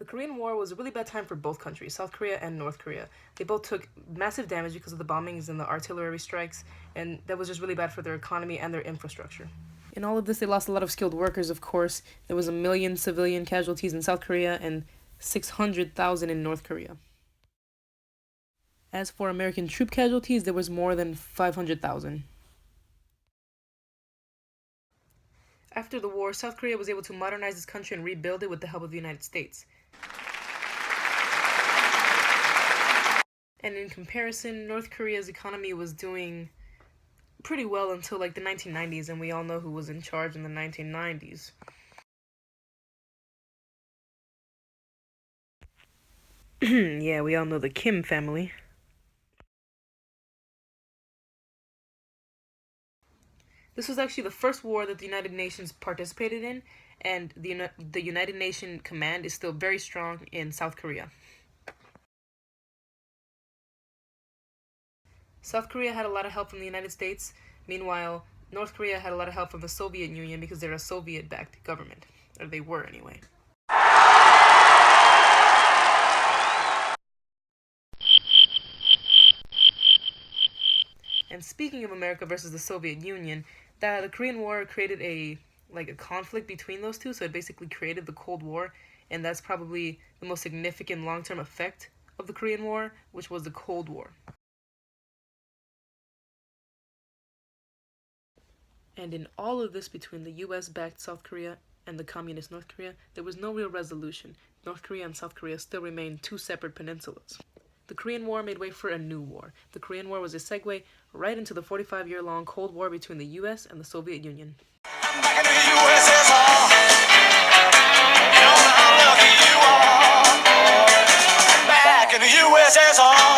The Korean War was a really bad time for both countries, South Korea and North Korea. They both took massive damage because of the bombings and the artillery strikes, and that was just really bad for their economy and their infrastructure. In all of this, they lost a lot of skilled workers, of course. There was 1 million civilian casualties in South Korea and 600,000 in North Korea. As for American troop casualties, there was more than 500,000. After the war, South Korea was able to modernize its country and rebuild it with the help of the United States. And in comparison, North Korea's economy was doing pretty well until like the 1990s, and we all know who was in charge in the 1990s. Yeah, we all know the Kim family. This was actually the first war that the United Nations participated in, and the United Nations command is still very strong in South Korea. South Korea had a lot of help from the United States. Meanwhile, North Korea had a lot of help from the Soviet Union because they're a Soviet-backed government. Or they were, anyway. And speaking of America versus the Soviet Union, the Korean War created a conflict between those two, so it basically created the Cold War, and that's probably the most significant long-term effect of the Korean War, which was the Cold War. And in all of this between the US-backed South Korea and the communist North Korea, there was no real resolution. North Korea and South Korea still remained two separate peninsulas. The Korean War made way for a new war. The Korean War was a segue right into the 45-year-long Cold War between the US and the Soviet Union. I'm back in the USSR. You know how lucky you are. I'm back in the USSR.